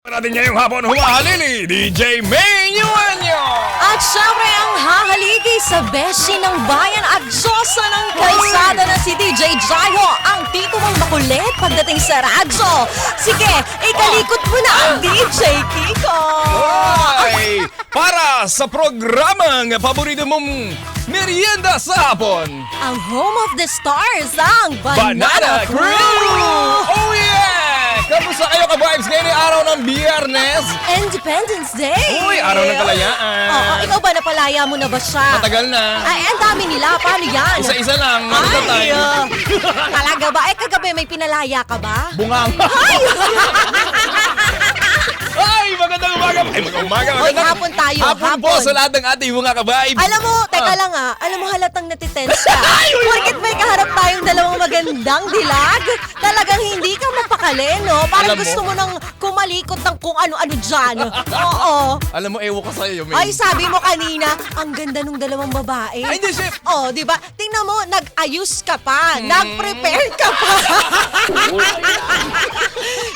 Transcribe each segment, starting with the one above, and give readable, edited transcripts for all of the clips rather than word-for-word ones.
Natin ngayong hapon humahalili, DJ May Nueño! At syempre ang hahaligi sa beshi ng bayan at Diyosa ng kalsada na si DJ Jaiho, ang tito mong makulit pagdating sa radyo. Sige, ikalikot mo na ang DJ Kiko! Ay! Para sa programang paborito mong merienda sa hapon, Ang home of the stars, ang Banana Crew! Oh yeah! Kamusta kayo ka-vibes ngayon yung araw ng Biyernes? Independence Day! Uy, araw ng kalayaan. Oo, ikaw ba napalaya mo na ba siya? Matagal na. Ay, ang dami nila. Paano yan? Isa-isa lang. Ano ba Ay, tayo? talaga ba? Kagabi may pinalaya ka ba? Bungang. Ay, magandang umaga. Ay, magandang umaga. Hoy, hapon tayo. Hapon po sa lahat ng ating mga ka-vibes. Alam mo, teka lang alam mo halatang natitense ka. Porket may kaharap tayong dalawang magandang dilag, talagang hindi ka mapakali, no? Parang Alam mo? gusto mo nang kumalikot ng kung ano-ano dyan. Oo. Alam mo, ewo ko sa'yo, May. Ay, sabi mo kanina, ang ganda nung dalawang babae. Ay, hindi, chef. Oh, di ba? Tingnan mo, nag-ayos ka pa. Nag-prepare ka pa.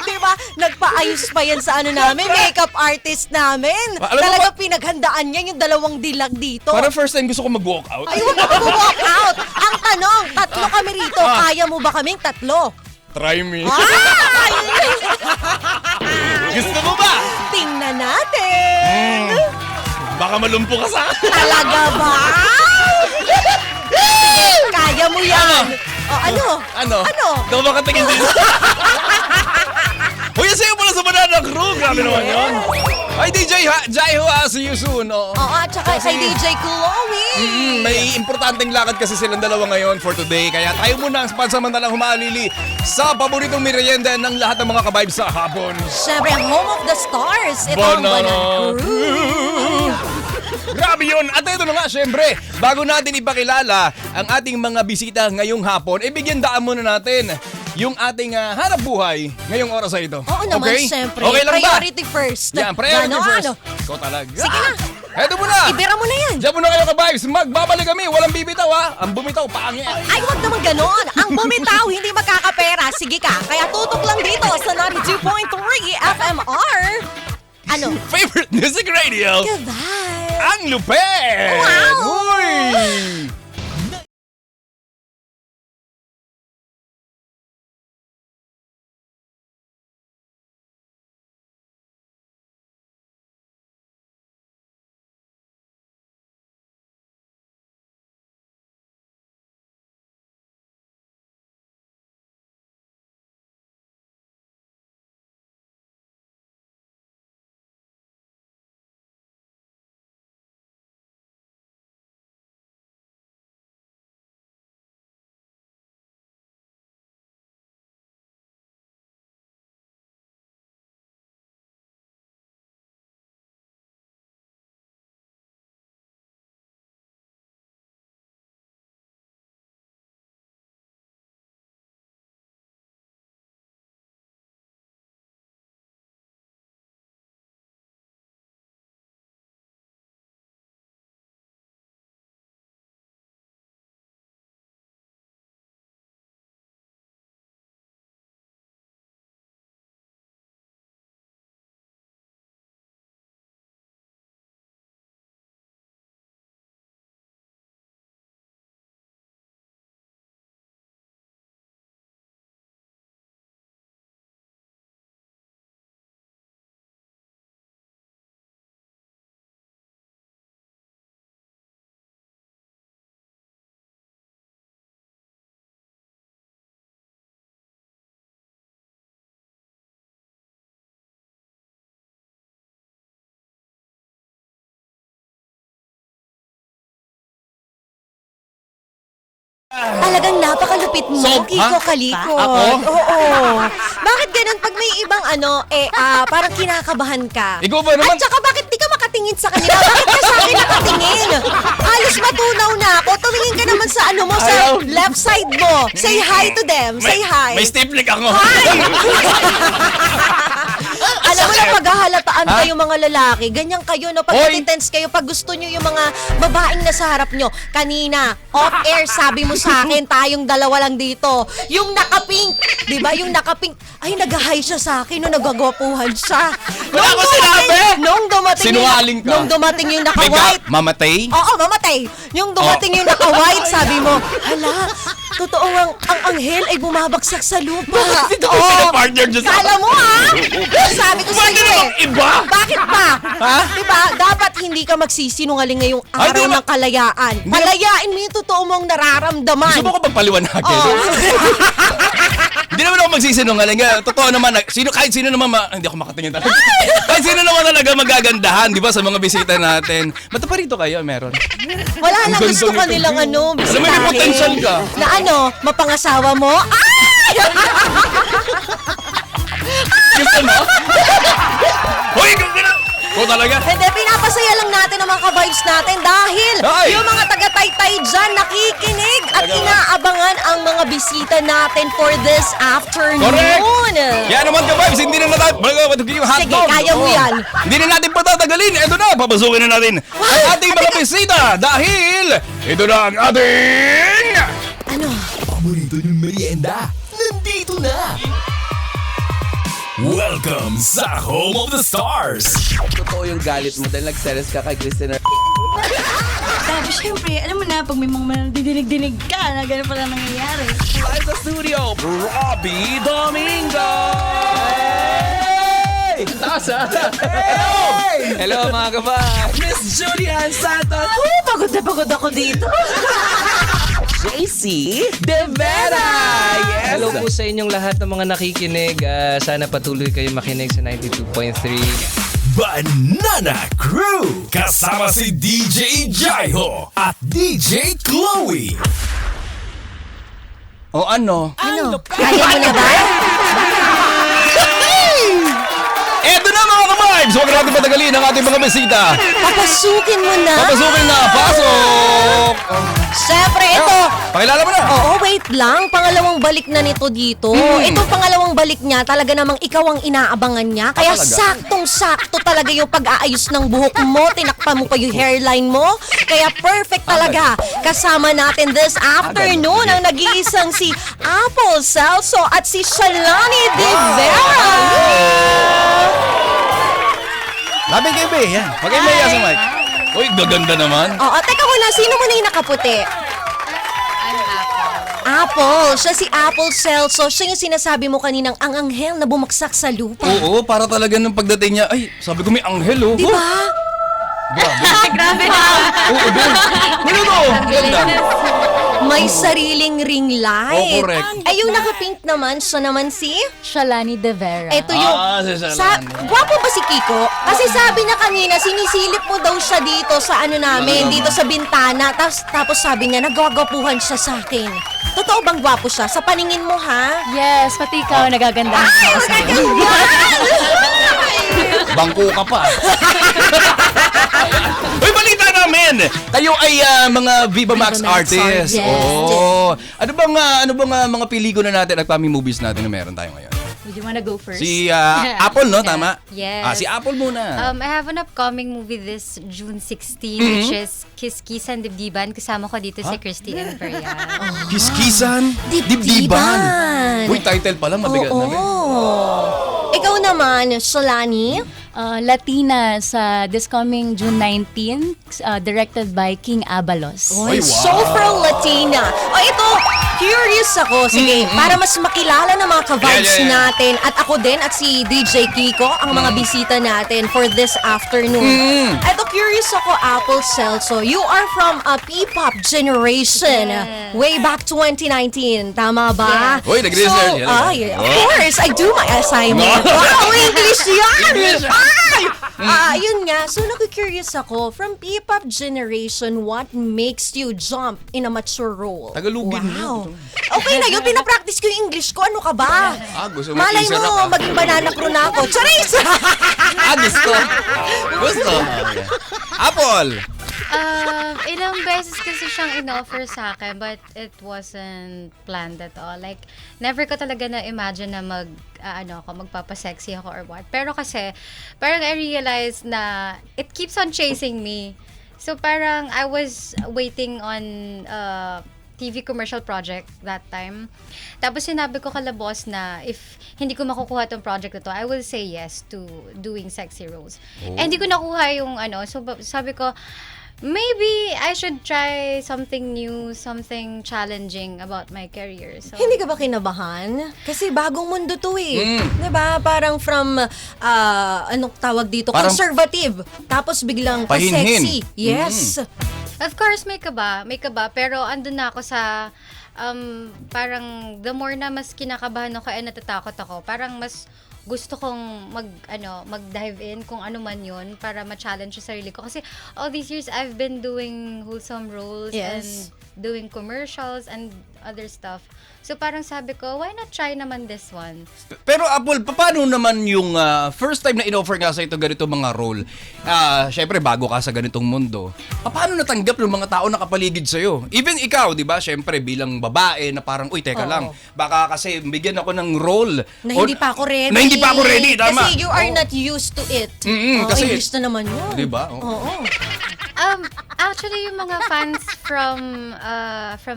di ba? Nagpa-ayos pa yan sa ano namin, makeup artist namin. Alam mo Talaga pinaghandaan niya yung dalawang dilag dito. Parang first time gusto ko mag-walk out. Ay, huwag ka mag-walk out. Ang tanong, tatlo kami rito. Kaya mo ba kaming tatlo? Try me. Ay! Gusto mo ba? Tingnan natin. Baka malumpo ka sa akin. Talaga ba? Kaya mo yan. O, ano? Ano? Ano? Ikaw ba katingin din? Uy, sa'yo pala sa Banana Crew. Grabe naman yun. Ay, DJ Jaiho, see you soon. Oh. Oo, at saka kay DJ Chloe. May importanteng lakad kasi silang dalawa ngayon for today. Kaya tayo muna ang pansamantalang humalili sa paboritong merienda ng lahat ng mga ka-vibes sa hapon. Siyempre, ang home of the stars. Ito ang Banana Crew. Grabe yun! At ito na nga, syempre, bago natin ipakilala ang ating mga bisita ngayong hapon, bigyan daan muna natin yung ating hanap buhay ngayong oras na ito. Oo naman, Okay? siyempre. Okay lang ba? Priority first. Yan, priority Ano, first. ano? Ikaw talaga. Sige na. Eto muna. Ibira mo na yan. Diyan muna kayo ka-vibes. Magbabalik kami. Walang bibitaw ha. Ang bumitaw, pangit. Ay, huwag naman ganon. Ang bumitaw, hindi makakapera. Sige ka, kaya tutok lang dito sa 92.3 FMR. Ano? Favorite Music Radio. Goodbye. Ang lupet. Wow. Uy. Talagang napakalupit mo, So, Kiko ha? Kaliko. Ako? Oo. Bakit ganun pag may ibang parang kinakabahan ka? Ikaw ba naman? At saka bakit di ka makatingin sa kanila? Bakit ka sa akin nakatingin? Halos matunaw na ako. Tumingin ka naman sa ano mo, sa Ayaw. left side mo. Say hi to them. Say hi. May stiff leg ako. Hi! Alam mo na paghahalataan Ha? kayo mga lalaki, ganyan kayo no, pag Hoy! tense kayo, pag gusto nyo yung mga babaeng nasa harap nyo. Kanina, off-air, sabi mo sa akin, tayong dalawa lang dito. Yung naka-pink, di ba? Yung naka-pink, ay nag-hi siya sa akin, no, nagagwapuhan siya. Wala ko sinabi! Nung dumating Sinungaling ka. Nung dumating yung May naka-white, mamatay? oo, mamatay. Yung dumating yung naka-white, sabi mo, hala, totoo ang anghel ay bumabagsak sa lupa. Bakit ito kayo pinapartner dyan sa... Kala mo sabi ko sa Bakit iyo namang iba? Bakit pa? Ha? Diba? Dapat hindi ka magsisinungaling ngayong Ay, araw di ba- ng kalayaan. Hindi- Palayain mo yung totoo mong nararamdaman. Gusto mo ko pagpaliwanagin? Oo. Hindi naman ako magsisinungaling. Totoo naman, kahit sino naman, hindi ako makatingin talaga. Kahit sino naman talaga magagandahan, di ba, sa mga bisita natin. Ba't pa rito kayo? Meron. Wala Ang lang, ganda gusto ka nito. nilang Alam mo, may bisitahin. potential ka. Na mapangasawa mo? Ay! Gusto mo? Hoy, gusto na! Ko talaga? Hindi, pinapasaya lang natin ang mga ka-vibes natin dahil Ay! yung mga taga-taytay dyan nakikinig at Talaga ba? inaabangan ang mga bisita natin for this afternoon. Correct! Kaya naman ka-vibes, hindi na natin... Yung hotdog. Sige, kaya mo Oo. yan. Hindi na natin patatagalin. Ito na, papasukin na natin ang ating mga bisita dahil ito na ang ating... Ano? Paborito niyong merienda, nandito na! Welcome sa Home of the Stars! Totoo yung galit mo dahil nagseres ka kay Christina. Sabi, syempre, alam mo na, pag may mga didinig-dinig ka, na gano'n pala nangyayari. Live sa studio, Robbie Domingo! Taas ah! Hello mga kabay! Miss Julian Santos! Pagod na pagod ako dito. JC De Vera! Yes! Hello po sa inyong lahat ng mga nakikinig. Sana patuloy kayo makinig sa 92.3. Banana Crew! Kasama si DJ Jaiho at DJ Chloe! O ano? Ano? Kaya mo na ba? Eto na mga ka-vibes! Huwag natin patagalin ang ating mga bisita. Papasukin mo na. Papasukin na! Pasok! Siyempre, ito. Pakilala mo na! Oo, wait lang. Pangalawang balik na nito dito. Itong pangalawang balik niya, talaga namang ikaw ang inaabangan niya. Kaya talaga? saktong-sakto talaga yung pag-aayos ng buhok mo. Tinakpan mo pa yung hairline mo. Kaya perfect talaga. Kasama natin this afternoon ang nag-iisang si Apple Celso at si Shalani De Vera. Labi kayo, be. Yan. Mag-imaya sa mic. Uy, gaganda naman. Oo, teka wala. Sino mo na yung nakaputi? Apple. Siya si Apple Celso. Siya yung sinasabi mo kaninang ang anghel na bumaksak sa lupa. Oo, para talaga nung pagdating niya, ay, sabi ko may anghel, oh. Di ba? Grabe. Grabe na! Oo, din. Ano to? Ganda. May sariling ring light. Oh, correct. Ay, yung naka-pink naman, siya naman si... Shalani De Vera. Ito yung... Si Shalani. Gwapo ba si Kiko? Kasi sabi niya kanina, sinisilip mo daw siya dito sa ano namin, dito sa bintana. Tapos sabi niya, nagwagapuhan siya sa akin. Totoo bang gwapo siya? Sa paningin mo, ha? Yes, pati ikaw nagaganda. Ay, magaganda! Bangko ka pa. Uy, balita namin! Kayo ay mga Viva Max Viva Max artists. yes. Oo. Ano bang mga pelikula natin at family movies natin na meron tayo ngayon? Would you wanna go first? Si Apple, no? Tama? Yes. Si Apple muna. I have an upcoming movie this June 16, which is Kiss Kissan Dibdiban. Kasama ko dito si Christine Imperial. Kiskisan, Dibdiban. Uy, title pala, mabigat na. Ikaw naman, Shalani. Latina sa this coming June 19, directed by King Abalos. Oy, Ay, wow. super Latina. O ito, curious ako. Sige, para mas makilala ng mga ka-vibes Yeah. natin at ako din at si DJ Kiko, ang mga bisita natin for this afternoon. Ito, curious ako, Apple Celso. You are from a P-pop generation. Yes. Way back 2019. Tama ba? Uy, nag-research. So, of course, I do my assignment. Wow, English yan! English. Ay! Yun nga. So, naku-curious ako. From P-pop generation, what makes you jump in a mature role? Tagalogin wow. mo. Okay na yun. Pinapractice ko yung English ko. Ano ka ba? Gusto mo Malay teaser mo, ka. maging banana crew na ako. Charis! Gusto. Gusto. Apple. Ilang beses kasi siyang in-offer sa akin, but it wasn't planned at all. Like, never ko talaga na-imagine na magpapasexy ako or what. Pero kasi, parang I realized na it keeps on chasing me. So parang I was waiting on TV commercial project that time. Tapos sinabi ko kala boss na if hindi ko makukuha tong project na to, I will say yes to doing sexy roles. Eh, hindi ko nakuha yung so sabi ko, maybe I should try something new, something challenging about my career. So, Hindi ka ba kinabahan? Kasi bagong mundo to eh. Diba? Parang from, anong tawag dito? Parang Conservative. Tapos biglang pahinhin. sexy. Yes. of course, may kaba. Pero andun na ako sa, parang the more na mas kinakabahan ako and natatakot ako, parang mas gusto kong mag-dive in kung ano man yun para ma-challenge yung sarili ko. Kasi all these years, I've been doing wholesome roles and doing commercials and other stuff. So parang sabi ko, why not try naman this one? Pero Apple, paano naman yung first time na in-offer nga sa ito ganito mga role? Syempre, bago ka sa ganitong mundo. Paano natanggap ng mga tao na kapaligid sa'yo? Even ikaw, di ba? Syempre, bilang babae na parang, uy, teka lang. Baka kasi bigyan ako ng role. Na hindi pa ako ready. Na hindi pa ako ready, tama. Kasi you are not used to it. Kasi, English na naman yun. Di ba? Oo. Actually, yung mga fans from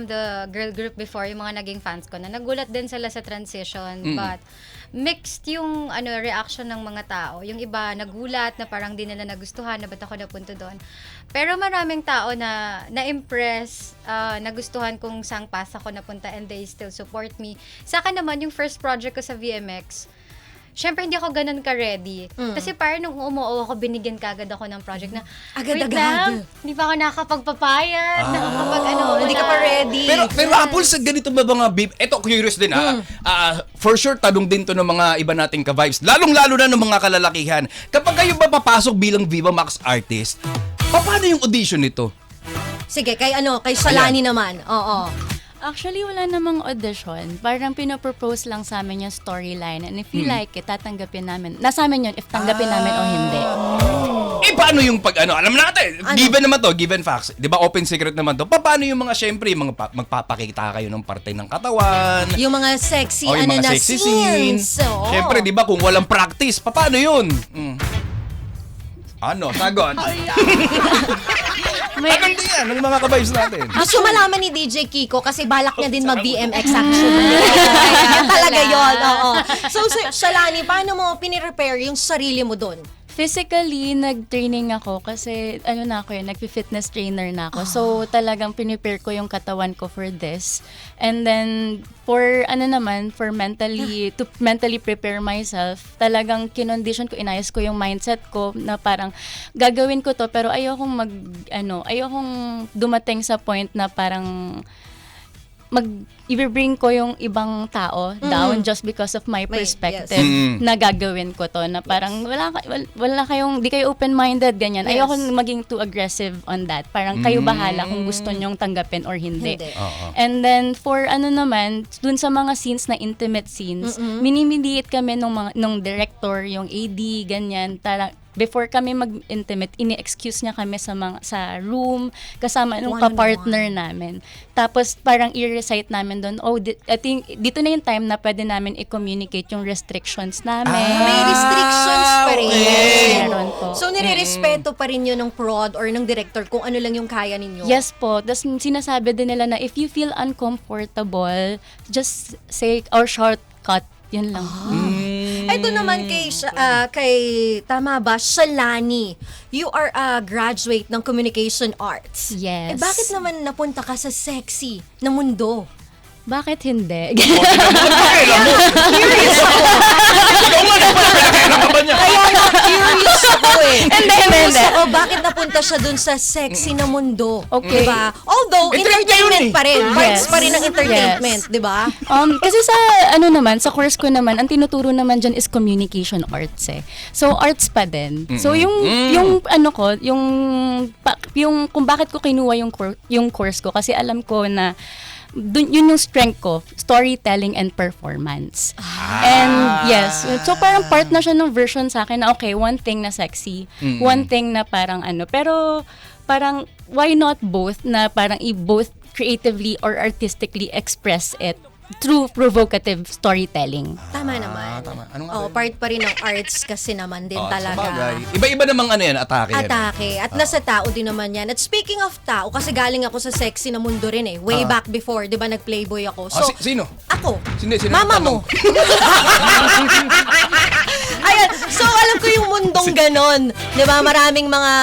the girl group before, yung mga naging fans ko, na nagulat din sila sa transition. But mixed yung reaction ng mga tao. Yung iba nagulat na parang di nila nagustuhan na ba't ako napunta doon. Pero maraming tao na na-impress, nagustuhan kung saang path ako napunta and they still support me. Sa akin naman, yung first project ko sa VMX, syempre, hindi ako ganun ka-ready. Kasi parang nung umuo ako, binigyan kagad ako ng project na, Agad-agad. wait lang, hindi pa ako nakakapagpapayat, Hindi ka pa ready. Pero Apple, sa ganito ba mga eto, curious din for sure, tanong din to ng mga iba nating ka-vibes. Lalong-lalo na ng mga kalalakihan. Kapag kayo ba papasok bilang Viva Max artist, paano yung audition nito? Sige, kay Shalani naman. Oo. Actually, wala namang audition. Parang pinopropose lang sa amin yung storyline. And if you like it, tatanggapin namin. Nasa amin yun, if tanggapin namin o hindi. Paano yung alam natin, given naman to, given facts, di ba open secret naman to, paano yung mga, syempre, yung mga magpapakita kayo ng parte ng katawan, Yung mga sexy, yung mga na sexy scenes. Oo. Syempre, di ba, kung walang practice, paano yun? Sagot? Anong din yan, ng mga ka-vibes natin? Gusto malaman ni DJ Kiko kasi balak niya din mag-BMX actually. Yan talaga yun. Oo. So, Shalani, paano mo pinirepare yung sarili mo doon? Physically, nag-training ako kasi nag-fitness trainer na ako. So, talagang pinipare ko yung katawan ko for this. And then, for mentally prepare myself, talagang kinondition ko, inayos ko yung mindset ko na parang gagawin ko to pero ayokong dumating sa point na parang i-bring ko yung ibang tao down just because of my perspective na gagawin ko to na parang wala kayong di kayo open-minded ganyan. Yes. Ayoko maging too aggressive on that. Parang kayo bahala kung gusto nyong tanggapin or hindi. And then for dun sa mga scenes na intimate scenes, minimiliit kami nung director, yung AD, ganyan. Before kami mag-intimate, ini-excuse niya kami sa room kasama nung ka-partner namin. Tapos parang i-recite namin doon, I think dito na yung time na pwede namin i-communicate yung restrictions namin. May restrictions pa rin. Meron po. So, nire-respeto pa rin yun ng prod or ng director kung ano lang yung kaya ninyo? Yes po. Tapos sinasabi din nila na if you feel uncomfortable, just say or shortcut. Yun lang. Ito naman kay tama ba, Shalani, you are a graduate ng Communication Arts. Yes. Bakit naman napunta ka sa sexy na mundo? Bakit hindi? Curious ako. Kaya nga, curious ako eh. Curious ako, bakit napunta siya dun sa sexy na mundo? Okay. Diba? Although, entertainment pa rin. Parts pa rin ng entertainment, diba? Kasi sa sa course ko naman, ang tinuturo naman dyan is communication arts eh. So arts pa din. So yung kung bakit ko kinuha yung course ko kasi alam ko na yun yung strength ko, storytelling and performance. And yes, so parang part na siya ng version sa akin na okay, one thing na sexy, one thing na parang pero parang why not both na parang both creatively or artistically express it through provocative storytelling. Tama naman. Tama. Ano nga Oh, ba part yun? pa rin ng arts kasi naman din Oh, talaga. sabagay. Iba-iba namang atake. yan. Atake. At nasa tao din naman yan. At speaking of tao, kasi galing ako sa sexy na mundo rin eh. Way back before, di ba nag-playboy ako. So, Sino? ako. Sino? Mama mo. Ayan. So, alam ko yung mundong ganon. Di ba? Maraming mga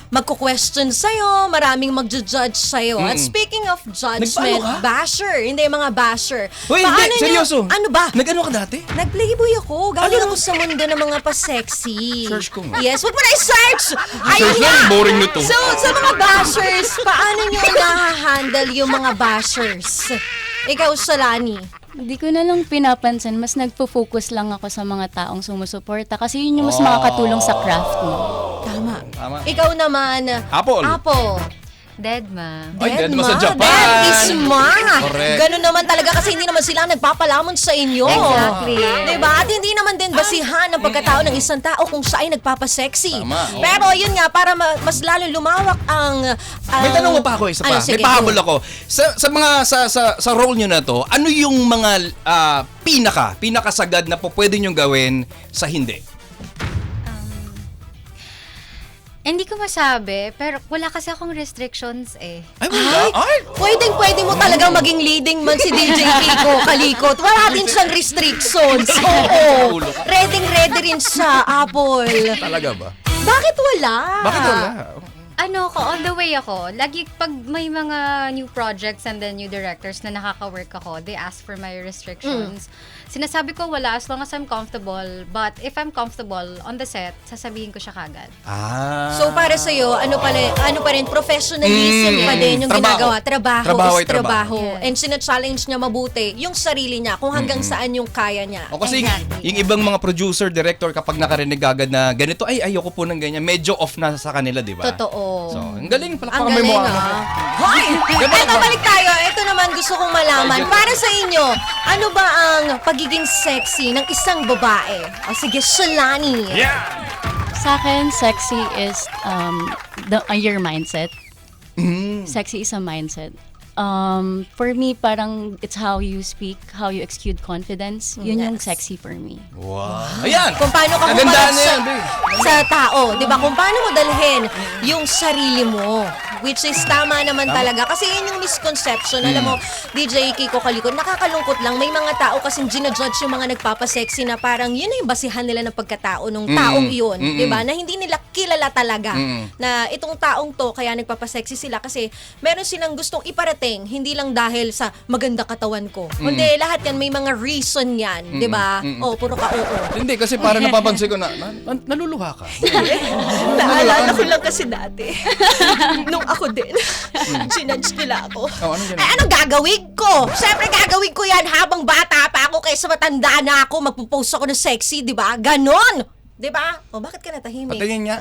magko-question sa'yo, maraming magjo-judge sa'yo. At speaking of judgment, Nagpaano ka? basher. Hindi, mga basher. Hoy, hindi. Paano nyo- Seryoso. Ano ba? Nag-ano ka dati? Nag-playboy ako. Galing ako sa mundo ng mga pa-sexy. Search ko nga. Yes, wag mo na i-search! Ayun Search nga! lang, boring nito. So, sa mga bashers, paano nyo na-handle yung mga bashers? Ikaw, Shalani. Hindi ko na lang pinapansin, mas nagpo-focus lang ako sa mga taong sumusuporta kasi yun yung mas makakatulong sa craft mo. Tama. Tama. Ikaw naman. Apple. Deadma. Ay, Deadma sa Ma. Japan. That is ma. Correct. Ganun naman talaga kasi hindi naman sila nagpapalamon sa inyo. Exactly. Diba? At hindi naman din basihan ng pagkatao ng isang tao kung siya ay nagpapasexy. Tama. Pero yun nga, para mas lalo lumawak ang... May tanong mo pa ako, isa pa. Sige, May pahabol go. ako. Sa role nyo na to, ano yung mga pinakasagad na po pwede nyo gawin sa hindi? Hindi ko masabi, pero wala kasi akong restrictions eh. Ay, wala. Ay! Pwedeng-pwede mo talagang maging leading man si DJ Kiko Kalikot. Wala din siyang restrictions. Oo. Ready rin siya, Apple. Talaga ba? Bakit wala? Bakit wala? Ano ko, all the way ako. Lagi pag may mga new projects and then new directors na nakaka-work ako, they ask for my restrictions. Sinasabi ko wala as long as I'm comfortable. But if I'm comfortable on the set, sasabihin ko siya kagad. So para sa iyo, ano pa rin professionalism pa din yung Trabaho. ginagawa. Trabaho Trabaho is ay trabaho. trabaho. And sina-challenge niya mabuti yung sarili niya kung hanggang saan yung kaya niya. O kasi Exactly. yung ibang mga producer, director, kapag nakarinig agad na ganito, ay ayoko po ng ganyan, medyo off na sa kanila, di ba? Totoo. So, ang galing. Ang Palakpakan mo galing, yung mukha. Hoy! Eto, balik tayo. Ito naman gusto kong malaman. Para sa inyo, ano ba ang pagiging sexy ng isang babae? O sige, Shalani. Sa akin, sexy is your mindset. Sexy is a mindset. For me, parang it's how you speak, how you exude confidence. Yun yung Yes. sexy for me. Wow. Ayan! Kung paano ka Nagandaan humarap na yan, babe. sa tao, 'di ba? Kung paano mo dalhin yung sarili mo, which is tama naman talaga kasi yun yung misconception. Alam mo, DJ Kiko Kalikot, nakakalungkot lang may mga tao kasing ginajudge yung mga nagpapasexy na parang yun na yung basihan nila ng pagkatao ng taong yun, 'di ba? Na hindi nila kilala talaga na itong taong to kaya nagpapasexy sila kasi meron silang gustong iparating, hindi lang dahil sa maganda katawan ko. Kundi lahat yan may mga reason yan, 'di ba? Oh, puro ka oo. Hindi, kasi parang napapansin ko na naluluha ka. Naalala ko lang kasi dati. Nung ako din. Sinudge nila ako. Oh, anong ganun? Eh, anong gagawin ko? Siyempre gagawin ko yan habang bata pa ako kaysa matanda na ako. Magpo-post ako ng sexy, di ba? Ganon! Di ba? O, bakit ka natahimik? Patingin niya.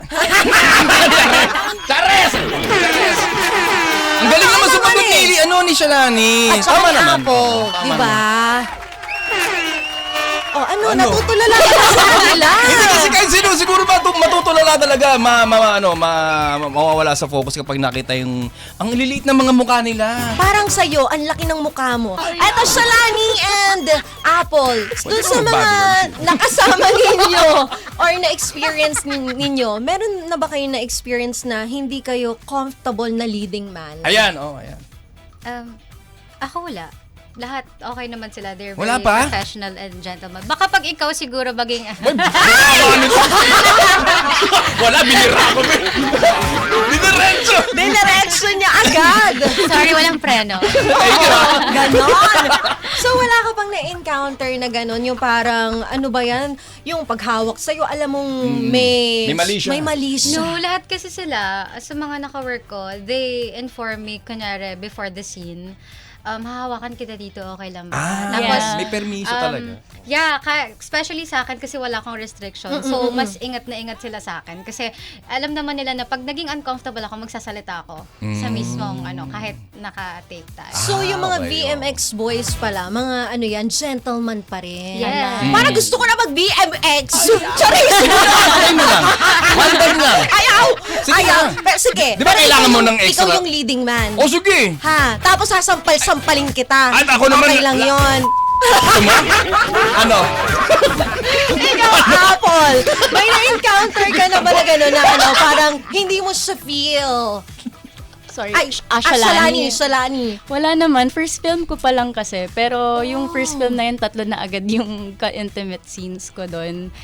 Chares! Ang galing naman sa pagpili. Ano ni Shalani? At saka Tama ni naman. Apple, Tama di ba? O, ano? Ano? Natutulala ka na sa kanila. Hindi kasi kahit sino siguro matutulala talaga, mawawala sa focus kapag nakita yung ang liliit ng mga mukha nila. Parang sa'yo, ang laki ng mukha mo. Eto, Shalani and Apple. Doon sa ka mga magbago nakasama ninyo or na-experience ninyo, meron na ba kayo na-experience na hindi kayo comfortable na leading man? Ayan, ayan. Ako wala. Lahat okay naman sila. They're Wala very pa? professional and gentleman. Baka pag ikaw siguro maging... Wala, binira ko. Biniretso! Diniretso niya agad! Sorry, walang preno. Ganon! So, wala ka pang na-encounter na ganon? Yung parang, ano ba yan? Yung paghawak sa'yo, alam mong may... May mali siya. May mali siya. No, lahat kasi sila, sa mga naka-work ko, they inform me, kunyari, before the scene, hahawakan kita dito, okay lang ba? Tapos, may permiso talaga. Yeah, especially sa akin kasi wala akong restriction. So, mas ingat na ingat sila sa akin. Kasi alam naman nila na pag naging uncomfortable ako, magsasalita ako sa mismong, kahit naka-tape tayo. So, yung mga okay, VMX boys pala, mga gentleman pa rin. Yes. Parang gusto ko na mag-VMX. Charis! One time lang. One time lang. Ayaw! Sige Ayaw! na. Pero sige. Di ba Pero kailangan ikaw mo yung- ng extra? Ikaw yung leading man. O sige. Ha? Tapos sasampal-sampalin kita. At ako naman, Okay lang yun. Gusto mo? Ano? Ikaw, Apple, may na-encounter ka na ba na gano'n na parang hindi mo siya feel? Sorry. Ay, Shalani. Wala naman. First film ko pa lang kasi. Pero yung first film na yun, 3 na agad yung ka-intimate scenes ko doon.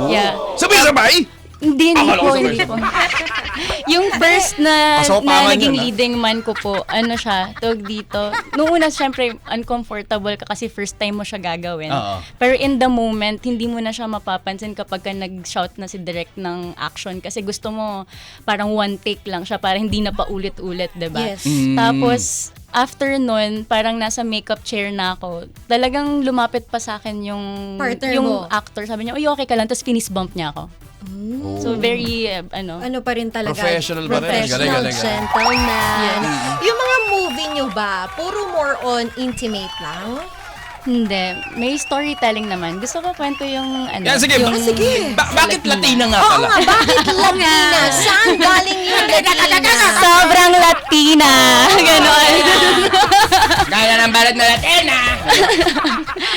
Yeah. Sabay-sabay? Hindi Akala ko hindi po. Yung first na Pasopangan naging yun, leading man ko po, tawag dito. Noong una, syempre, uncomfortable ka kasi first time mo siya gagawin. Oo. Pero in the moment, hindi mo na siya mapapansin kapag ka nag-shout na si direct ng action kasi gusto mo parang one take lang siya para hindi na paulit-ulit, diba? Yes. Tapos, after nun, parang nasa makeup chair na ako. Talagang lumapit pa sa akin yung Partner yung mo. actor. Sabi niya, okay ka lang. Tapos finish bump niya ako. So very, Ano pa rin talaga? Professional ba rin? Professional, Galing. gentleman. Yung mga movie nyo ba, puro more on intimate lang? Hindi. May storytelling naman. Gusto ko kwento yung Yan, sige. yung Bakit Latina nga Oo pala? nga, bakit Latina? Saan galing yung Latina? Sobrang Latina. Ganon. Kaya ng balat na Latina.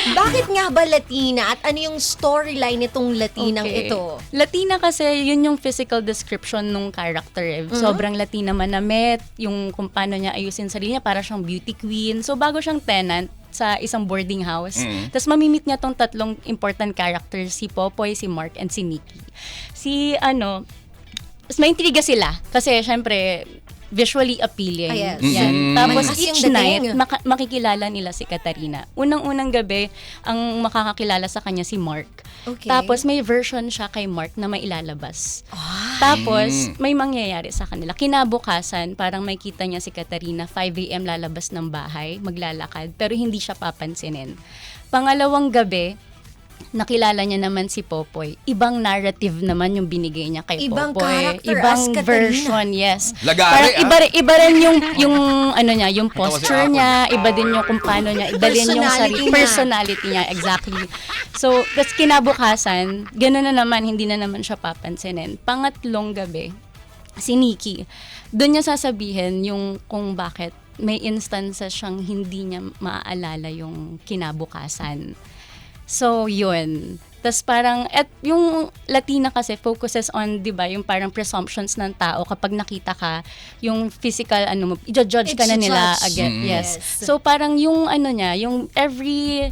Bakit nga ba Latina? At ano yung storyline nitong Latinang Okay. ito? Latina kasi, yun yung physical description nung character. Sobrang Latina manamit, yung kung paano niya ayusin sarili niya, para siyang beauty queen. So, bago siyang tenant sa isang boarding house. Tapos mamimit niya tong 3 important characters, si Popoy, si Mark, and si Nikki. Tapos maintriga sila. Kasi, syempre, visually appealing. Ah, yes. Yan. Tapos Malakas yung each dating. night, makikilala nila si Katarina. Unang-unang gabi, ang makakakilala sa kanya si Mark. Okay. Tapos may version siya kay Mark na may ilalabas. Tapos may mangyayari sa kanila. Kinabukasan, parang may kita niya si Katarina, 5 a.m. lalabas ng bahay, maglalakad, pero hindi siya papansinin. Pangalawang gabi, nakilala niya naman si Popoy. Ibang narrative naman yung binigay niya kay Ibang Popoy. character Ibang as Katarina. version, yes. Lagari, Parang iba rin yung yung posture niya, iba din yung kung paano niya idalhin yung personality niya, exactly. So, tas kinabukasan, gano'n na naman, hindi na naman siya papansinin. Pangatlong gabi, si Nikki, doon niya sasabihin yung kung bakit may instances siyang hindi niya maaalala yung kinabukasan. So, yun. Tapos parang, at yung Latina kasi focuses on, di ba, yung parang presumptions ng tao kapag nakita ka, yung physical, i-judge ka na nila again. Yes. So, parang yung niya, yung every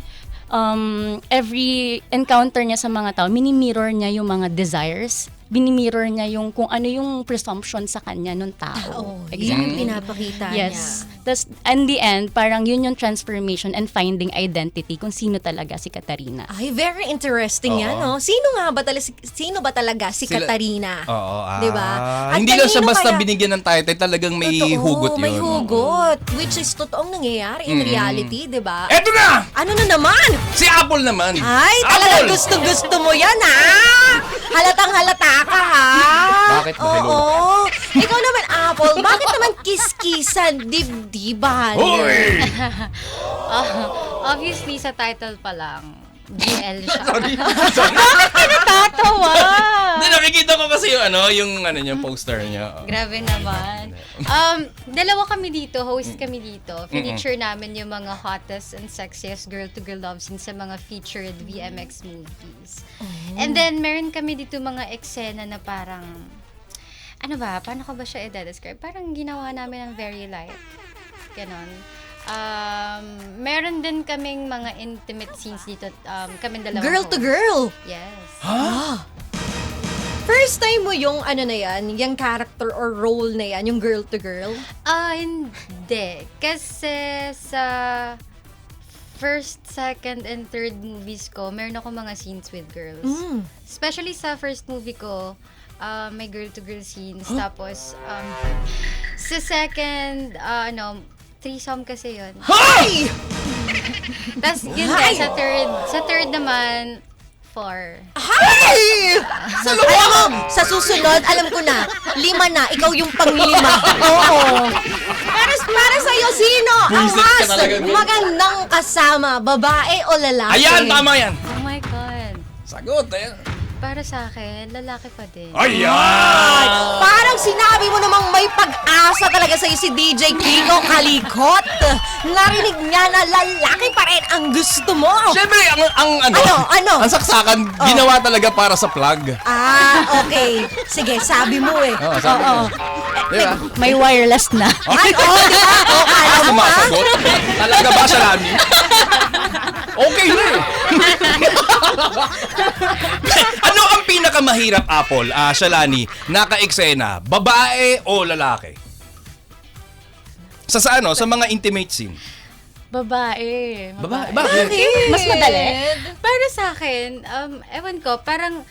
encounter niya sa mga tao, mini-mirror niya yung mga desires, bini-mirror niya yung kung ano yung presumption sa kanya nung tao. Yun yung pinapakita niya. Yes. Tapos, in the end, parang yun yung transformation and finding identity kung sino talaga si Katarina. Ay, very interesting yan, no? Sino ba talaga si Sila- Katarina? Oo. Di ba? At Hindi lang siya kanino basta kaya- binigyan ng title, talagang may Totoo, hugot yun. may hugot. Which is totoong nangyayari in reality, di ba? Eto na! Ano na naman? Si Apple naman. Ay, talagang Apple! gusto-gusto mo yan, ha? Halatang halata ka, ha? Bakit ba? Hello? Oo. Ikaw naman, Apple, bakit naman kiss-kissan, dibdiban? Hoy! Obviously, sa title pa lang, GL siya. Tatawa! Hindi, nakikita ko kasi yung poster niya. Grabe naman. Dalawa kami dito, host kami dito. Feature namin yung mga hottest and sexiest girl-to-girl love scenes sa mga featured VMX movies. And then, meron kami dito mga eksena na parang, paano ko ba siya i-describe? Parang ginawa namin ng very light. Ganon. Meron din kaming mga intimate scenes dito. Kaming dalawa. Girl to girl. Yes. First time mo yung yung character or role na yan, yung girl to girl? Hindi. Kasi sa first, second, and third movies ko, meron ako mga scenes with girls. Especially sa first movie ko, may girl-to-girl scenes. Tapos, sa second, threesome kasi yun. Hay! Tapos yun nga, sa third naman, 4. Hay! Alam mo, sa susunod, alam ko na, 5 na, ikaw yung pang-5. Oo. Para sa'yo, sino ang Buisit ka mas talaga, Gwen. magandang kasama, babae o lalaki? Ayan, tama yan. Oh my God. Sagot, ayan. Para sa akin, lalaki pa din. Ayan! Parang sinabi mo namang may pag-asa talaga sa'yo si DJ Kiko Kalikot. Narinig niya na lalaki pa rin ang gusto mo. Siyempre, Ano? ang saksakan, ginawa talaga para sa plug. Okay. Sige, sabi mo eh. Oo, sabi ko. Diba? May wireless na. Ay, diba? Alam mo Sumasagot? Talaga ba siya, Lani? Okay na eh. Ano ang pinakamahirap, Apple, Shalani, naka-eksena, babae o lalaki? Sa ano? Sa mga intimate scene. Babae. Babae? Bakit? Mas madali? Para sa akin, ewan ko, parang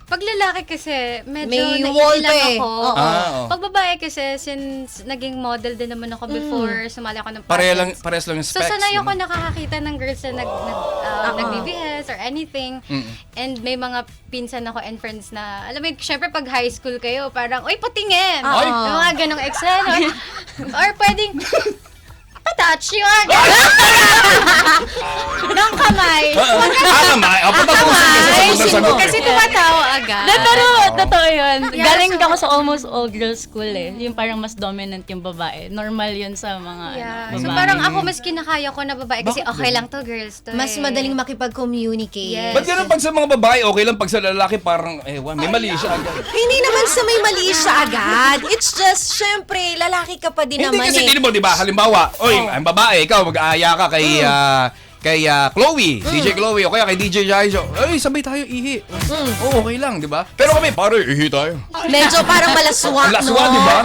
pag lalaki kasi, medyo May wall pa naiilang eh. ako. Oo. Oo. Pag babae kasi, since naging model din naman ako before, sumali ako ng Parehas lang yung So, specs. sanay ako no? nakakakita ng girls na nag-BBS or anything. And may mga pinsan ako and friends na, alam mo, syempre pag high school kayo, parang, uy, patingin! Ay! Yung mga ganong eksena. Or pwedeng, pa-touch yung ng kamay. Kamay. Patapusin kasi sa unang sagot. Kasi tumatawa agad. Pero totoo yun. Yeah, Galing so- ako sa almost all girls school eh. Yung parang mas dominant yung babae. Normal yun sa mga Yeah. babae. So parang ako mas kinakaya ko na babae kasi okay lang to, girls to. Mas madaling makipag-communicate. Yes. Ba't ganun pag sa mga babae, okay lang pag sa lalaki, parang, may mali siya agad. Hindi naman sa may mali siya agad. It's just, syempre, lalaki ka pa din Hindi naman kasi, eh. hindi mo, di ba? Halimbawa, ang babae, ikaw, mag-aaya ka kay Chloe, DJ Chloe, o kaya kay DJ Jaizo. Ay, sabay tayo ihi. Oo, okay lang, di ba? Pero kami, pare, ihi tayo. Medyo parang malaswa, Laswa, no? di ba?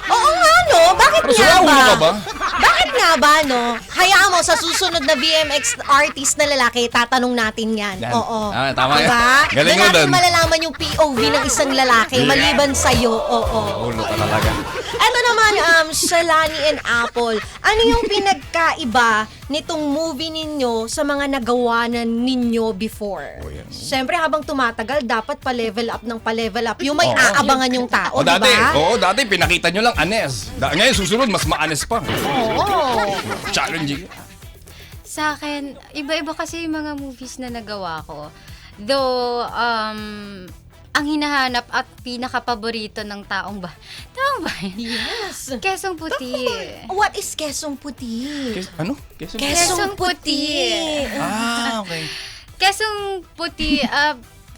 Oo nga, no? Bakit Pero nga sila, ulo ka ba? ba? Bakit nga ba, no? Hayaan mo, sa susunod na BMX artist na lalaki, tatanong natin yan. Yan. Oo. Tama yan. Diba? Galing Doon mo natin dun. malalaman yung POV ng isang lalaki, maliban sa'yo. Oo. Ulo ka talaga. Eto naman, Shalani and Apple, ano yung pinagkaiba nitong movie ninyo sa mga nagawa na ninyo before? Siyempre, habang tumatagal, dapat pa-level up ng pa-level up. Yung may aabangan yung tao, O dati, diba? dati pinakita nyo lang anes. Ngayon susunod, mas maanes pa. Oo. Challenging. Sa akin, iba-iba kasi yung mga movies na nagawa ko. Though, ang hinahanap at pinaka-paborito ng taong bayan. Yes. Quezong Puti. What is Quezong Puti? Ano? Quezon? Quezong Puti. Okay. Quezong Puti,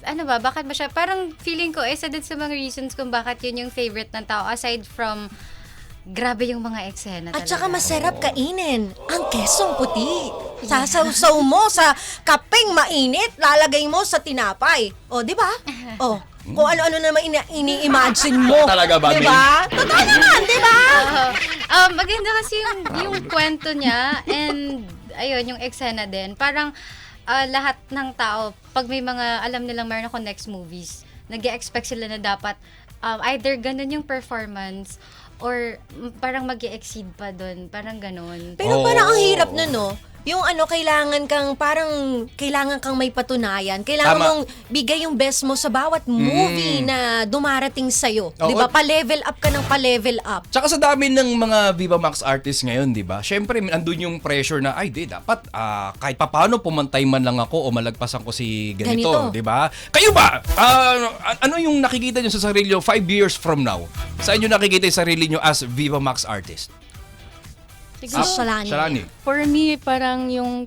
ano ba, bakit ba siya? Parang feeling ko, isa din sa mga reasons kung bakit yun yung favorite ng tao, aside from, grabe yung mga eksena At talaga. saka masarap kainin ang Quezong Puti. Sasawsaw mo sa kapeng mainit, lalagay mo sa tinapay. O, di ba? O, kung ano-ano naman ini-imagine mo. Talaga ba, Di ba? Totoo naman, di ba? Maganda kasi yung kwento niya and ayun, yung eksena din. Parang lahat ng tao, pag may mga alam nilang meron ako next movies, nag-expect sila na dapat either ganun yung performance or parang mag-exceed pa doon. Parang ganun. Pero Oo. parang ang hirap nun, no? Yung kailangan kang may patunayan. Kailangan Tama. mong bigay yung best mo sa bawat movie na dumarating sa'yo. Oo. Di ba? Pa-level up ka ng pa-level up. Tsaka sa dami ng mga Viva Max artists ngayon, di ba? Syempre, andun yung pressure na, dapat kahit papaano pumantay man lang ako o malagpasan ko si ganito, Ganito. di ba? Kayo ba? Ano yung nakikita nyo sa sarili nyo 5 years from now? Saan nyo nakikita yung sarili nyo as Viva Max artist? Siguro, Shalani. for me, parang yung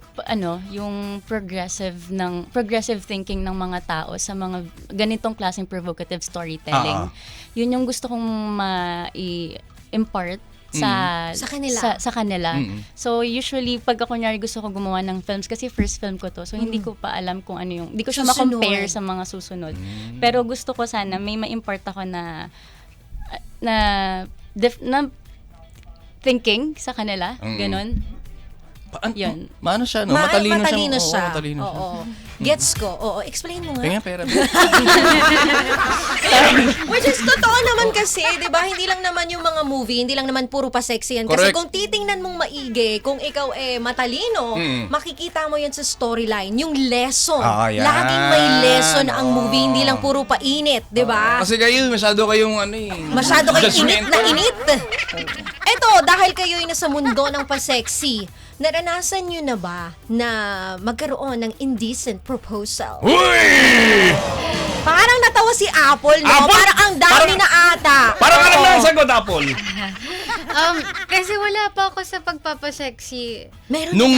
progressive thinking ng mga tao sa mga ganitong klaseng provocative storytelling. Yun yung gusto kong ma-impart sa kanila. Sa kanila. So usually pag ako kunyari gusto ko gumawa ng films kasi first film ko to. So hindi ko pa alam kung ano yung hindi ko siya Susunod. ma-compare sa mga susunod. Pero gusto ko sana may ma-impart ako na thinking sa kanila, ganun. Yun. Maano siya, no? Matalino Matalino siya. siya. Oo, matalino siya. Oo. Gets ko. Oo, explain mo nga. Kaya pera. Which is totoo naman kasi, di ba? Hindi lang naman yung mga movie, hindi lang naman puro pa sexy yan. Kasi Correct. kung titingnan mong maigi, kung ikaw matalino, makikita mo yan sa storyline. Yung lesson. Ah, yan. Laging may lesson ang movie, hindi lang puro painit, di ba? Kasi kayo, masyado kayong Masyado kayong init na judgmental. init. Eto, dahil kayo ay nasa mundo ng pa-sexy, naranasan nyo na ba na magkaroon ng indecent proposal? Uy! Parang natawa si Apple, no? Apple? Parang ang dami Parang- na ata. Parang alam Oo. na ang sagot, Apple. Kasi wala pa ako sa pagpapasexy. Meron Nung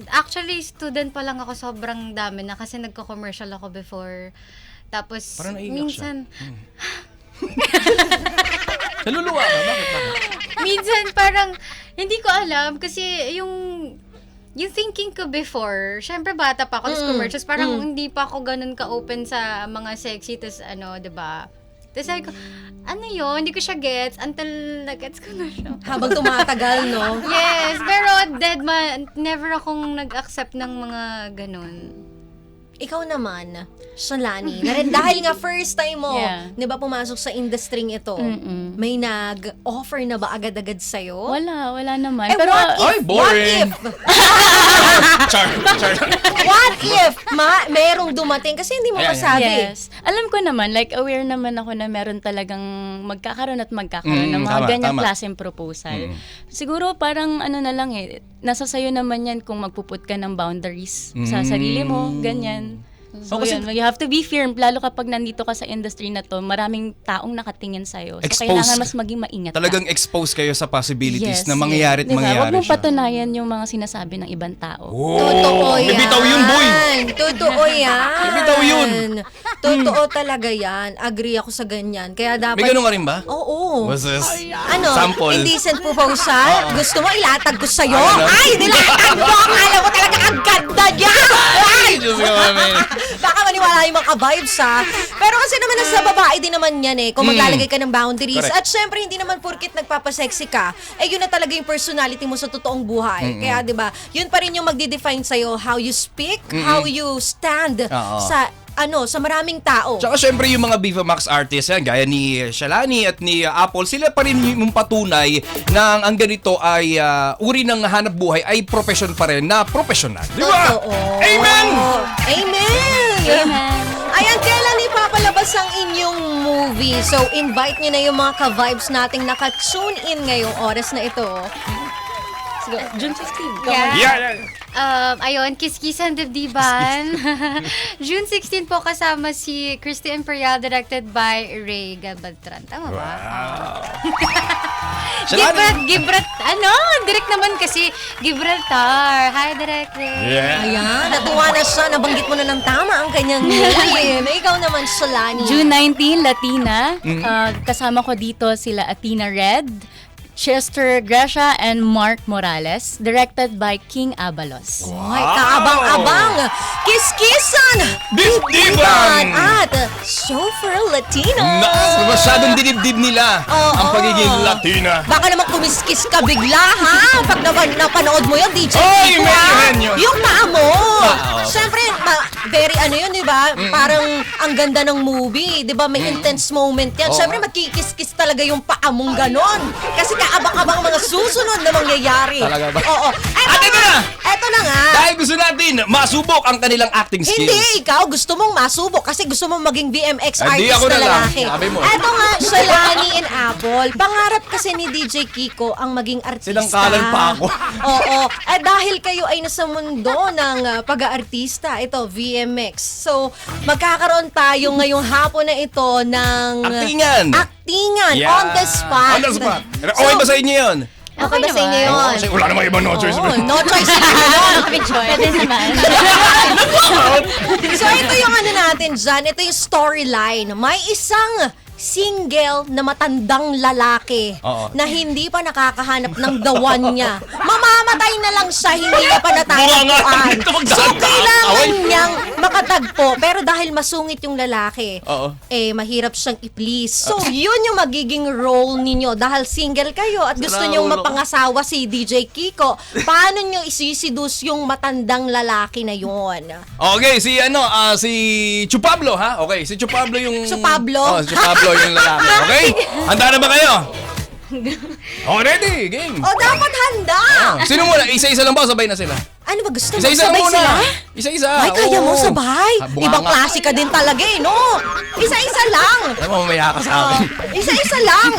Actually, student pa lang ako, sobrang dami na kasi nagko-commercial ako before. Tapos, Parang naiiyak minsan, Naluluwa ka? Bakit? minsan parang, hindi ko alam kasi yung thinking ko before, syempre bata pa ako, tapos commercials, parang hindi pa ako ganun ka-open sa mga sexy, tapos diba? Tapos sabi ko, ano yun? Hindi ko siya gets until na-gets ko na siya. Habang tumatagal, no? Yes, pero never akong nag-accept ng mga ganun. Ikaw naman, Shalani, dahil nga first time mo, Yeah. di ba, pumasok sa industry ito, may nag-offer na ba agad-agad sa'yo? Wala naman. Eh, Pero, Ay, boring. Char. What if merong dumating? Kasi hindi mo Ayan, masabi. yes. Alam ko naman, like, aware naman ako na meron talagang magkakaroon ng mga tama, ganyang tama. klaseng proposal. Siguro parang na lang nasa sayo naman yan kung magpuput ka ng boundaries sa sarili mo, ganyan. So, kasi- yun, you have to be firm, lalo kapag nandito ka sa industry na to, maraming taong nakatingin sa'yo. So, Exposed. kailangan mas maging maingat Talagang ka. exposed kayo sa possibilities Yes, na mangyayari at yes. Diba? mangyayari Huwag mong siya. patunayan yung mga sinasabi ng ibang tao. Totoo yan. Bibitaw yun, boy. Totoo yan. Bibitaw yun. Totoo talaga yan. Agree ako sa ganyan. Kaya dapat... May ganun ka rin ba? Oo. What's this? Ano? Sample. Indecent proposal? Gusto mo ilatag ko sa'yo? Ano? Ay, nilatag mo! Akala mo talaga ang ganda niya! Ay! Diyos ko, man. Baka maniwala yung mga ka-vibes, ha? Pero kasi naman nasa babae din naman yan eh. Kung maglalagay ka ng boundaries. Correct. At syempre, hindi naman porkit nagpapasexy ka, yun na talaga yung personality mo sa totoong buhay. Kaya, di ba, yun pa rin yung magde-define sa'yo how you speak, how you stand Oo. sa maraming tao. Tsaka syempre yung mga Viva Max artists yan, gaya ni Shalani at ni Apple, sila pa rin yung patunay na ang ganito ay uri ng hanap buhay ay profession pa rin na professional. Di ba? Totoo. Amen! Amen! Amen. Ayan, kailan ipapalabas ang inyong movie? So, invite nyo na yung mga ka-vibes nating naka-tune in ngayong oras na ito. June 16. Yeah. Ayun, Kiskisan Dibdiban. June 16 po kasama si Christy Imperial, directed by Ray Gabaltran. Tama ba? Gibrat, direct naman kasi Gibraltar. Hi, Direct Ray. Ayan, natuwa na siya. Nabanggit mo na ng tama ang kanyang name. Ikaw naman, Shalani. June 19, Latina. Kasama ko dito sila Athena Red, Chester Gracia, and Mark Morales. Directed by King Abalos. Ay, kaabang-abang. Kiskisan! Dibdiban! At Chauffeur Latino. Masyadong dinibdib nila Oo. ang pagiging Latina. Baka naman kumiskis ka bigla, ha? Pag napanood mo yun, DJ Oy, Kiko, may ha? yan yun. Yung paa mo. Oo. Siyempre, very yun, di ba? Parang ang ganda ng movie, di ba? May intense moment yan. Oo. Siyempre, magkikis-kis talaga yung paa mong ganon. Kasi kaabang-abang mga susunod na mangyayari. Talaga ba? Oo. At ito na! Eto na nga. Dahil gusto natin masubok ang kanilang acting skills. Hindi, ikaw gusto mong masubok kasi gusto mong maging BMX Hindi, artist ako na na lang. lalaki. Sabi mo. Eto nga, Shalani and Apple. Pangarap kasi ni DJ Kiko ang maging artista. Sinangkalan pa ako. Oo. Dahil kayo ay nasa mundo ng pag-aartista, ito, VMX. So, magkakaroon tayo ngayong hapon na ito ng... Actingan. Actingan. Yeah. On the spot. On the spot. Okay ba sa inyo yun? Okay ba sa inyo naman. yun? Kasi wala namang ibang no choice. Oo, no choice na yun. Pwede naman. So ito yung ano natin dyan, ito yung storyline. May isang single na matandang lalaki Oo. na hindi pa nakakahanap ng the one niya. Mamamatay na lang siya, hindi niya pa natatagpuan. Ito, So, magdaan-daan. kailangan Away. niyang makatagpo. Pero dahil masungit yung lalaki, Oo. mahirap siyang i-please. So, yun yung magiging role ninyo. Dahil single kayo at gusto niyong mapangasawa si DJ Kiko, paano niyo isisidus yung matandang lalaki na yun? Okay, si Chupablo, ha? Okay, si Chupablo yung... Chupablo? Oh, si Chupablo yung lalaki, okay? Handa na ba kayo? Oh, ready, game. O, dapat handa! Sino muna? Isa-isa lang ba o sabay na sila? Ano ba gusto mo? Isa-isa Sabay muna. sila? Isa-isa. Ay, kaya mo Oo. sabay? Bunganga. Ibang klase ka din talaga no? Isa-isa lang. Alam mo, mamaya ka sa akin. Isa-isa lang.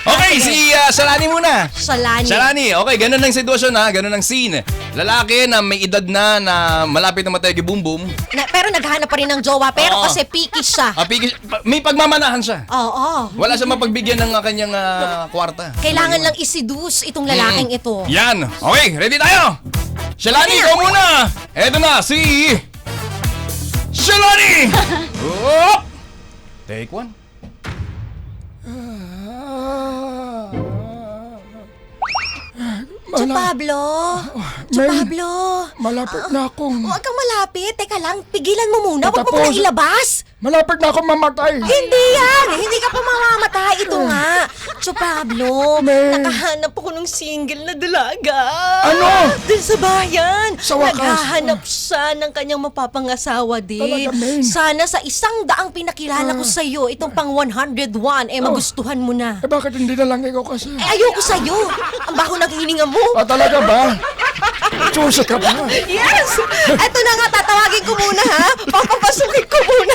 Okay, si Shalani muna. Shalani. Shalani, okay, ganun ang sitwasyon ha, ganun ang scene. Lalaki na may edad na malapit na matay kay Boom Boom. Pero naghahanap pa rin ng jowa, pero Oo. kasi picky siya. May pagmamanahan siya. Oo. Wala siya mapagbigyan ng kanyang kwarta. Kailangan lang isidus itong lalaking ito. Yan. Okay, ready tayo. Shalani, ikaw muna. Eto na, si... Shalani! Oh! Take one. Chupablo! Chupablo! Malapit na akong... Huwag kang malapit. Teka lang, pigilan mo muna. Huwag mo Tapos. muna ilabas. Malapit na akong mamatay. Hindi yan! Hindi ka pa mamamatay. Ito nga. Chupablo, May- nakahanap ako ng single na dalaga. Ano? Dun sa bayan. Sa wakas. Naghahanap siya ng kanyang mapapangasawa din. Talaga, Maine? Sana sa 100 pinakilala ko sa'yo, itong pang 101, magustuhan mo na. Eh bakit hindi na lang ikaw kasi? Ayoko sa'yo. Ang baho ng hininga mo. Ah, talaga ba? Susi ka ba? Yes! Eto na nga, tatawagin ko muna ha. Papapasukin ko muna.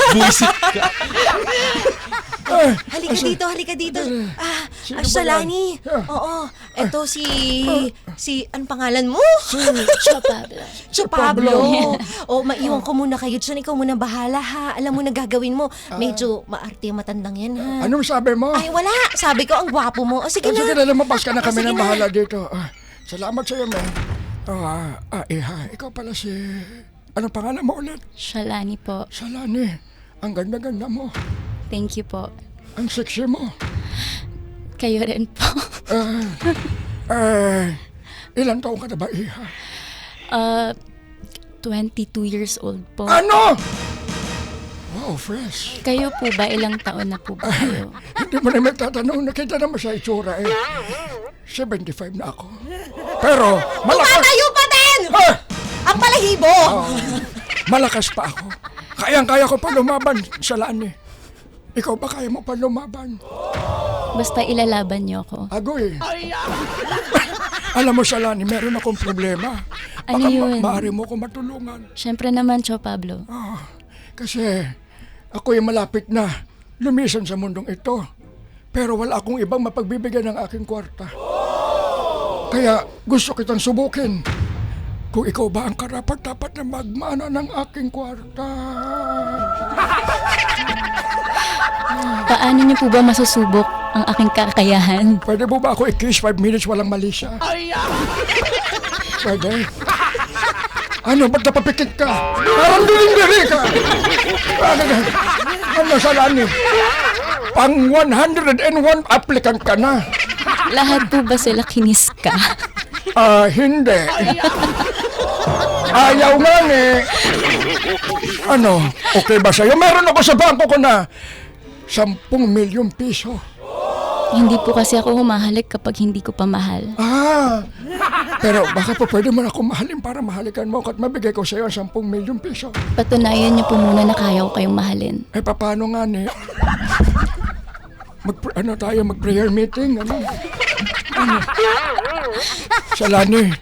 Halika dito. Shalani. Oo. Eto anong pangalan mo? Chupablo. Maiwan ko muna kayo dyan. Ikaw muna bahala ha. Alam mo na gagawin mo. Medyo maarte matandang yan ha. Anong sabi mo? Ay, wala. Sabi ko, ang gwapo mo. O, sige na. Sige na, lumabas ka na kami Sige ng na. bahala dito. Salamat sa'yo, men. Ikaw pala si... Anong pangalan mo ulit? Shalani po. Shalani. Ang ganda-ganda mo. Thank you po. Ang sexy mo. Kayo rin po. Ilan taong ka na ba, Iha? 22 years old po. Ano? Wow, fresh. Kayo po ba? Ilang taon na po ba kayo? Hindi mo na may tatanong. Nakita naman sa itsura 75 na ako. Pero, malakas. Tumatayo pa din! Ang balahibo! Malakas pa ako. Kayang-kaya ko pa lumaban, Shalani. Ikaw ba kaya mo pa lumaban? Basta ilalaban niyo ako. Agoy. Alam mo, Shalani, meron akong problema. Ano yun? Maaari mo ko matulungan. Siyempre naman, Cho Pablo. Kasi ako'y malapit na lumisan sa mundong ito. Pero wala akong ibang mapagbibigyan ng aking kwarta. Kaya gusto kitang subukin. Kung ikaw ba ang karapat-dapat na magmana ng aking kwarta. Paano niyo po ba masusubok ang aking kakayahan? Pwede mo ba ako i-kiss 5 minutes walang mali siya? Pwede? Ano, ba't napapikit ka? Parang duling-diri ka! Ano, Shalani? Pang 101 applicant ka na. Lahat po ba sila kinis ka? Hindi. Ayaw nga Ano, okay ba sa'yo? Meron ako sa bangko ko na 10 milyong piso. Hindi po kasi ako humahalik kapag hindi ko pa mahal. Pero baka po pwede mo na akong mahalin para mahalikan mo at mabigay ko sa'yo ang 10 milyong piso. Patunayan niyo po muna na kaya ko kayong mahalin. Paano nga mag-prayer meeting? Shalani,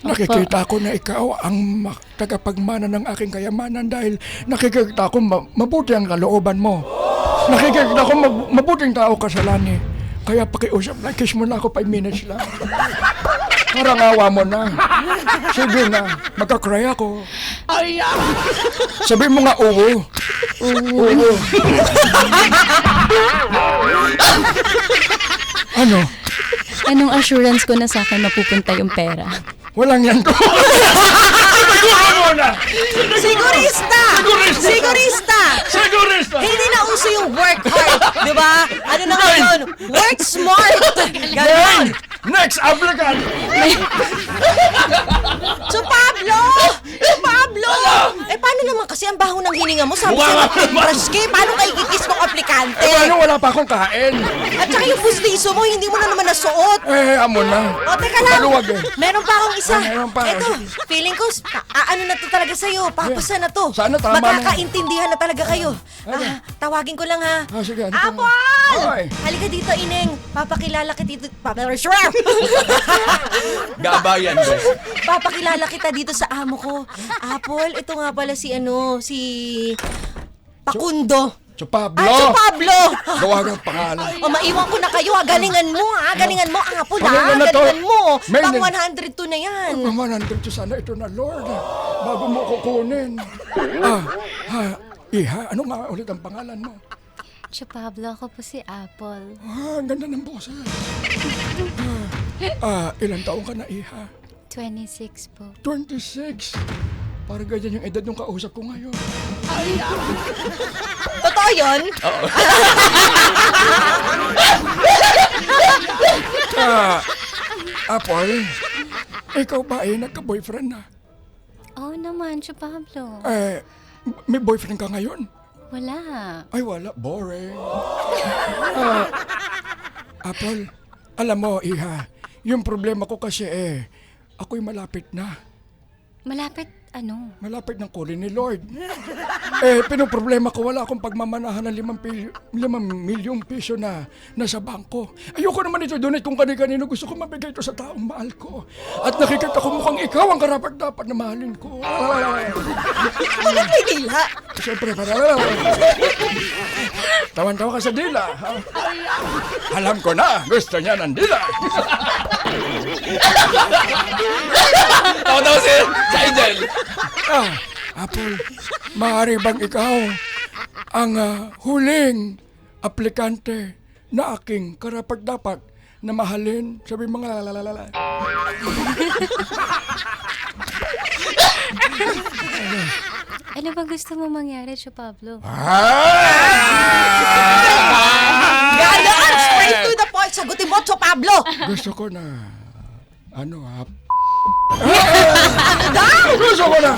nakikita ko na ikaw ang tagapagmana ng aking kayamanan dahil nakikita ko mabuti ang kalooban mo. Nakikita ko mabuting tao ka, Shalani. Kaya pakiusap na, kiss mo na ako 5 minutes lang. Parang awa mo na. Sige na, magkakry ako. Sabi mo nga, oo. Oo. Ano? Anong assurance ko na sa akin mapupunta yung pera? Walang yan ko. Sigurista! Sigurista! Sigurista! Hindi na uso yung work hard, di ba? Ano na ngayon? Work smart! Ganon! Next applicant! So Pablo! Eh paano naman kasi ang baho ng hininga mo? Sabi Mukha sa'yo, nga- braske, paano kayo kikis ng aplikante? Paano wala pa akong kain? At saka yung pustiso mo, hindi mo na naman nasuot. Amo na. O, teka lang. Maluwag eh. Meron pa akong isa. Meron pa. Ito, feeling ko, ano na to talaga sa'yo. Papasa na to. Sana tama na. Magkakaintindihan na talaga kayo. Tawagin ko lang ha. Sige, ano Apol! Hoy. Halika dito, Ineng. Papakilala kita dito. Gabayan, be. Papakilala kita dito sa amo ko. Apol, ito nga pala si Pakundo. So Pablo! Si Pablo! Gawa ng pangalan. O, maiwan ko na kayo. Galingan mo, ha? Galingan mo, Apol, ha? Galingan na to. Galingan mo. May Pang nin- 102 na yan. Naman, nandito sana ito na, Lord. Bago mo kukunin. Iha, ano nga ulit ang pangalan mo? Siya Pablo, ako po si Apple. Ang ganda ng boses. Ilang taong ka na, Iha? 26 po. 26. Parang ganyan yung edad ng kausap ko ngayon. Totoo yun? Apple, ikaw ba ay nagka-boyfriend na? Oo naman, siya Pablo. May boyfriend ka ngayon? Wala. Ay, wala. Boring. Apple, alam mo, Iha, yung problema ko kasi ako'y malapit na. Malapit ano? Malapit ng kunin ni Lord. Pinoproblema ko, wala akong pagmamanahan ng 5 milyong piso na nasa bangko. Ayoko naman ito donate kung kani-kanino. Gusto ko mabigay ito sa taong mahal ko. At nakikita ko mukhang ikaw ang karapat-dapat na mahalin ko. Bakit may dila? Siyempre, tawan-tawa ka sa dila. Ha? Alam ko na, gusto niya ng dila. Tawa-tawa si Angel. Apple, maaari bang ikaw ang huling aplikante na aking karapat-dapat na mahalin? Sabi mga lalalala. Ano ba gusto mo mangyari, siya Pablo? Galaan! Straight to the point! Sagutin mo, Cho Pablo! Gusto ko na, gusto ko na,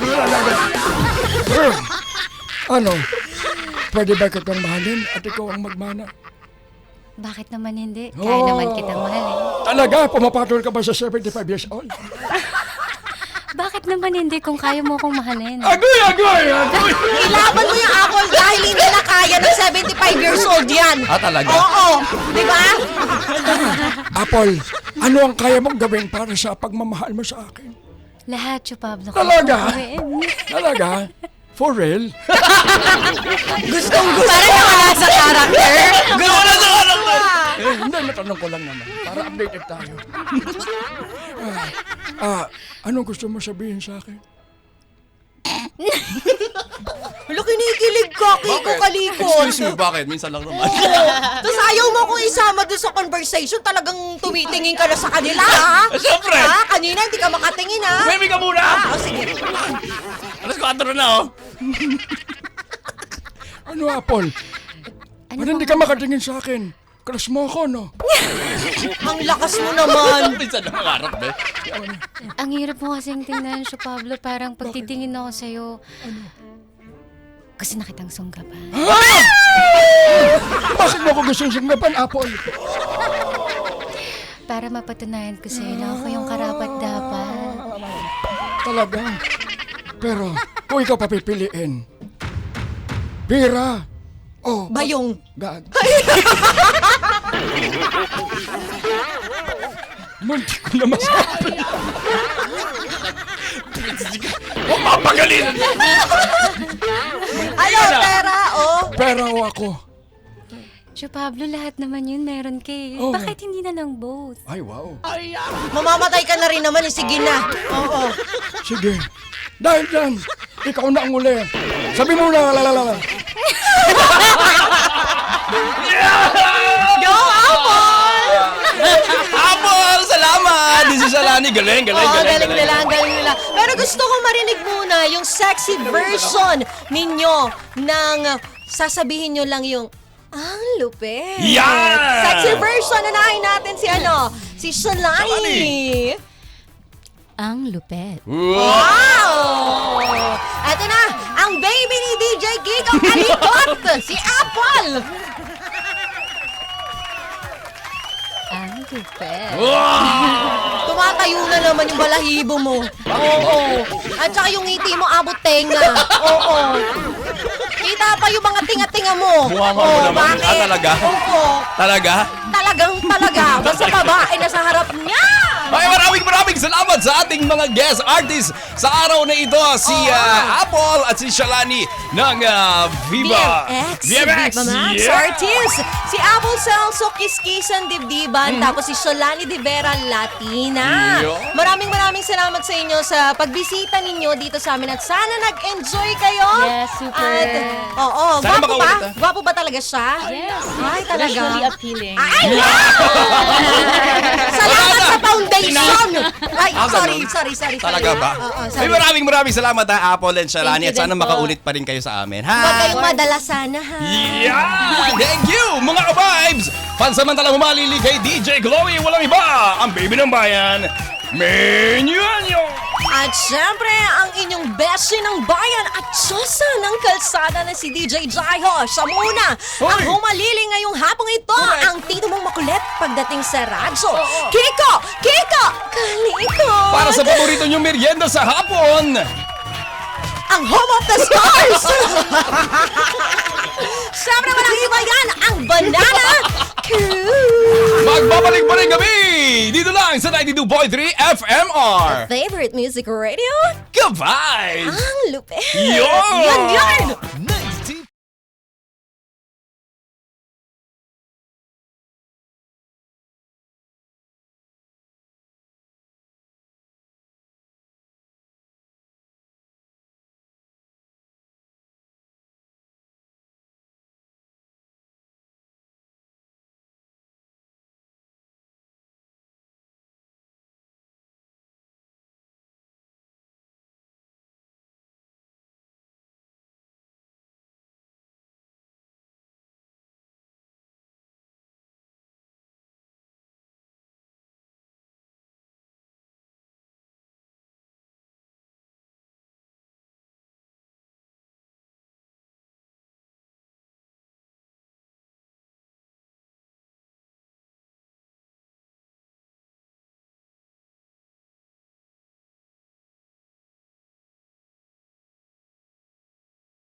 pwede ba kitang mahalin at ikaw ang magmana? Bakit naman hindi? Kaya naman kitang mahalin. Talaga, pumapatol ka ba sa 75 years old? Bakit naman hindi kung kaya mo akong mahalin? Agoy! Ilaban mo yung Apple dahil hindi na kaya ng 75 years old yan. Talaga? Oo, di ba? Apple, ano ang kaya mong gawin para sa pagmamahal mo sa akin? Lahat, siya Pablo. Talaga? kaya kong gawin. Talaga? For real? Gustong-gusto. Para nawala sa character. Wala sa karakter! Hindi, natanong ko lang naman. Para updated tayo. Anong gusto mo sabihin sa akin? Wala, kinikilig ka, Kiko Kalikot. Excuse me, bakit? Minsan lang naman. Tapos ayaw mo kong isama doon sa conversation. Talagang tumitingin ka na sa kanila, ha? Siyempre. Ha? Kanina hindi ka makatingin, ha? Baby ka muna! Sige. Alas 4 na, oh. Ano, Apple? Ano hindi ka makatingin sa akin? Crush mo ako, no? Ang lakas mo naman. Minsan na mangarap, be. Ang hirap mo kasing tingnan, siya Pablo. Parang pagtitingin ako sa'yo. Kasi nakitang sunggaban. Bakit mo ako gusto yung singgapan, Apple? Para mapatunayan ko sa'yo na ako yung karapat-dapat. Talaga. Pero, kung ikaw papipiliin, pira o Bayong. gag. Munti ko na masabi. Huwag mapagaling! Ano, pera, oh. Pera o ako. Siya Pablo, lahat naman yun meron kay. Oh. Bakit hindi na lang both? Ay, wow. Mamamatay ka na rin naman, sige na. Oo. Sige. Dahil dyan, ikaw na ang uli. Sabi mo na, lalalala. Go, Apple! Apple! Salamat! This is Alani. Galing. Oo, galing nila. Pero gusto ko marinig muna yung sexy version ninyo ng sasabihin nyo lang yung, ang lupit. Yan! Sexy version, unahin natin si Shalani. Ang lupet. Wow! Ito na, ang baby ni DJ Gigo Kalikot, si Apple. Ang lupet. Tumatayo na naman yung balahibo mo. Oo. At saka yung ngiti mo abot tenga. Oo. Kita pa yung mga tinga-tinga mo. Mukha mo naman. Bakit? Ah, talaga? Oo. Talaga? Talaga. Basta babae na sa harap niya. Ay, maraming salamat sa ating mga guest artists sa araw na ito. Si Apple at si Shalani ng Viva Viva Max Yeah! Artist. Si Apple Celso, Kiskisan Dibdiban. Tapos si Shalani De Vera, Latina. Yeah. Maraming salamat sa inyo sa pagbisita ninyo dito sa amin. At sana nag-enjoy kayo. Yes, super. At, oo. Sana Gwapo ba? makaulit, Gwapo ba talaga siya? Yes. Ay, talaga. Visually appealing. Ay, salamat sa foundation! Ay, sorry. Talaga ba? Oo, Ay, sorry. maraming salamat Apple and Shalani. Thank At you sana din po. makaulit pa rin kayo sa amin. Huwag Ha? kayong madala sana, ha? Yeah! Thank you, mga ka-vibes! Pansamantalang humali kay DJ Chloe, walang iba, ang baby ng bayan, Menyuanyo! At syempre, ang inyong beshi ng bayan at Diyosa ng kalsada na si DJ Jaiho. Siya muna ang Hoy! humaliling ngayong hapong ito. Correct. Ang tito mong makulit pagdating sa radyo. Kiko! Kaliko! Para sa paborito niyong merienda sa hapon, ang home of the stars! Syempre, walang iba yan, ang Banana Crew! magbabalik pa rin kami dito lang sa 92.3 FMR. Favorite music radio? Ka-vibes! Ang lupit! Yun! Yan! 92.3